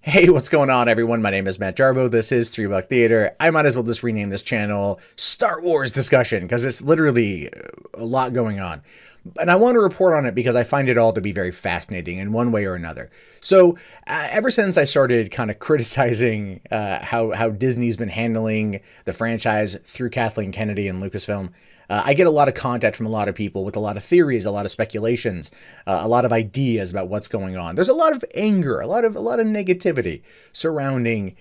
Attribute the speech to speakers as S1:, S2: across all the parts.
S1: Hey, what's going on, everyone? My name is Matt Jarbo. This is 3 Buck Theater. I might as well just rename this channel Star Wars Discussion because it's literally a lot going on. And I want to report on it because I find it all to be very fascinating in one way or another. So, ever since I started kind of criticizing how Disney's been handling the franchise through Kathleen Kennedy and Lucasfilm, I get a lot of contact from a lot of people with a lot of theories, a lot of speculations, a lot of ideas about what's going on. There's a lot of anger, a lot of negativity surrounding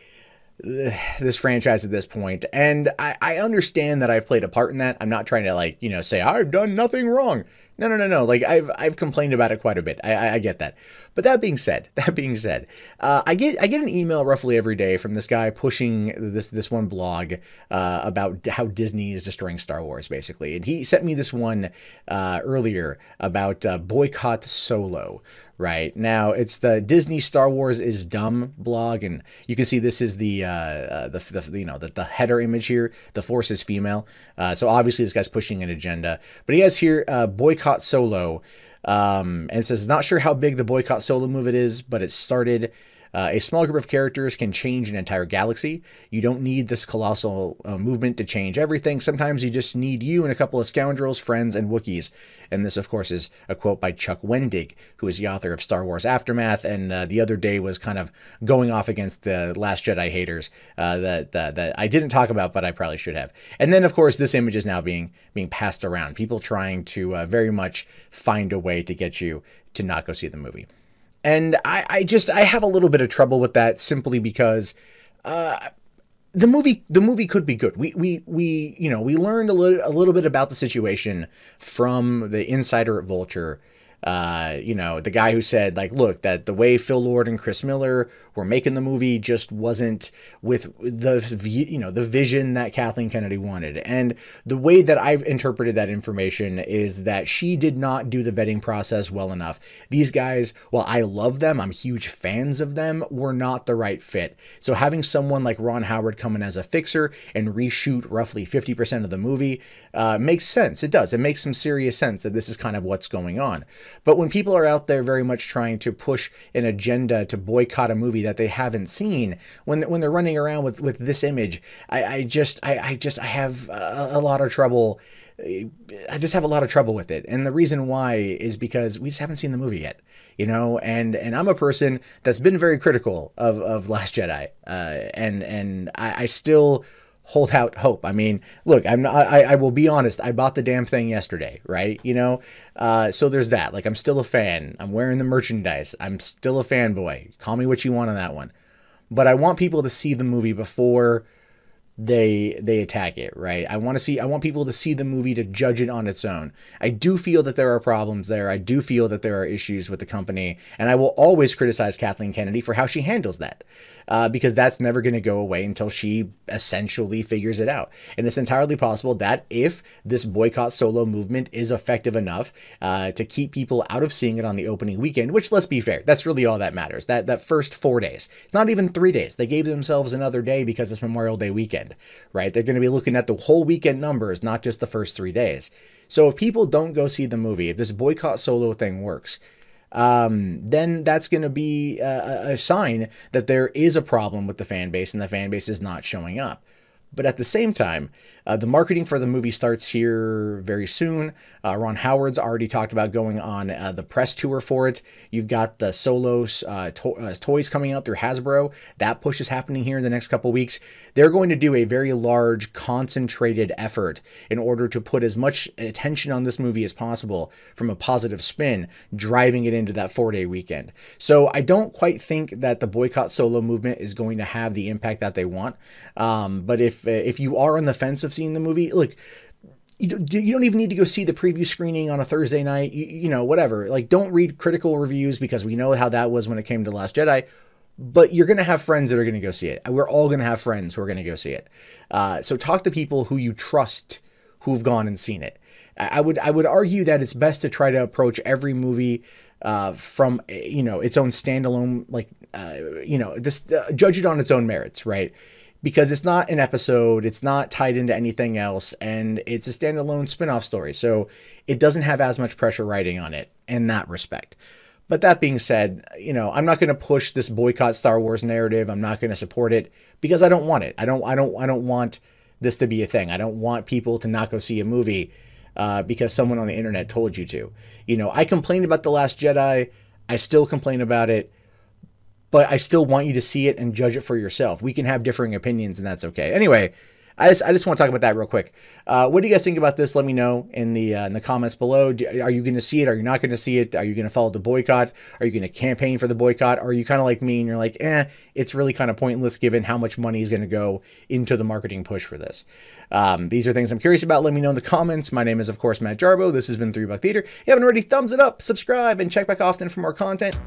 S1: this franchise at this point, and I understand that I've played a part in that. I'm not trying to say I've done nothing wrong. No. Like I've complained about it quite a bit. I get that. But that being said, I get an email roughly every day from this guy pushing this one blog about how Disney is destroying Star Wars, basically. And he sent me this one earlier about Boycott Solo. Right now, it's the Disney Star Wars is dumb blog, and you can see this is the header image here. The Force is female, so obviously this guy's pushing an agenda. But he has here Boycott Solo, and it says not sure how big the Boycott Solo movement is, but it started. A small group of characters can change an entire galaxy. You don't need this colossal movement to change everything. Sometimes you just need you and a couple of scoundrels, friends, and Wookiees. And this, of course, is a quote by Chuck Wendig, who is the author of Star Wars Aftermath, and the other day was kind of going off against the Last Jedi haters that I didn't talk about, but I probably should have. And then, of course, this image is now being passed around. People trying to very much find a way to get you to not go see the movie. And I have a little bit of trouble with that simply because the movie could be good. We learned a little bit about the situation from the insider at Vulture. The guy who said, like, look, that the way Phil Lord and Chris Miller were making the movie just wasn't with the vision that Kathleen Kennedy wanted. And the way that I've interpreted that information is that she did not do the vetting process well enough. These guys, while I love them, I'm huge fans of them, were not the right fit. So having someone like Ron Howard come in as a fixer and reshoot roughly 50% of the movie makes sense. It does. It makes some serious sense that this is kind of what's going on. But when people are out there very much trying to push an agenda to boycott a movie that they haven't seen, when they're running around with this image, I have a lot of trouble. I just have a lot of trouble with it. And the reason why is because we just haven't seen the movie yet, and I'm a person that's been very critical of Last Jedi, and I still hold out hope. I mean, look, I will be honest. I bought the damn thing yesterday, right? So there's that. Like, I'm still a fan. I'm wearing the merchandise. I'm still a fanboy. Call me what you want on that one. But I want people to see the movie before they attack it, right? I want people to see the movie to judge it on its own. I do feel that there are problems there. I do feel that there are issues with the company, and I will always criticize Kathleen Kennedy for how she handles that, because that's never going to go away until she essentially figures it out. And it's entirely possible that if this Boycott Solo movement is effective enough to keep people out of seeing it on the opening weekend, which, let's be fair, that's really all that matters. That first 4 days. It's not even 3 days. They gave themselves another day because it's Memorial Day weekend. Right? They're going to be looking at the whole weekend numbers, not just the first 3 days. So if people don't go see the movie, if this Boycott Solo thing works, then that's going to be a sign that there is a problem with the fan base and the fan base is not showing up. But at the same time, the marketing for the movie starts here very soon. Ron Howard's already talked about going on the press tour for it. You've got the Solos toys coming out through Hasbro. That push is happening here in the next couple weeks. They're going to do a very large, concentrated effort in order to put as much attention on this movie as possible from a positive spin, driving it into that 4-day weekend. So I don't quite think that the Boycott Solo movement is going to have the impact that they want. But if you are on the fence of seeing the movie, look, you don't even need to go see the preview screening on a Thursday night, whatever. Like, don't read critical reviews because we know how that was when it came to Last Jedi, but you're going to have friends that are going to go see it. We're all going to have friends who are going to go see it. So talk to people who you trust who've gone and seen it. I would argue that it's best to try to approach every movie from its own standalone, judge it on its own merits, right? Because it's not an episode, it's not tied into anything else, and it's a standalone spin-off story, so it doesn't have as much pressure riding on it in that respect. But that being said, you know, I'm not going to push this boycott Star Wars narrative. I'm not going to support it because I don't want it. I don't want this to be a thing. I don't want people to not go see a movie because someone on the internet told you to. You know, I complained about The Last Jedi. I still complain about it, but I still want you to see it and judge it for yourself. We can have differing opinions, and that's okay. Anyway, I just want to talk about that real quick. What do you guys think about this? Let me know in the comments below. Are you going to see it? Are you not going to see it? Are you going to follow the boycott? Are you going to campaign for the boycott? Or are you kind of like me and you're like, it's really kind of pointless given how much money is going to go into the marketing push for this? These are things I'm curious about. Let me know in the comments. My name is, of course, Matt Jarbo. This has been $3 Theater. If you haven't already, thumbs it up, subscribe, and check back often for more content.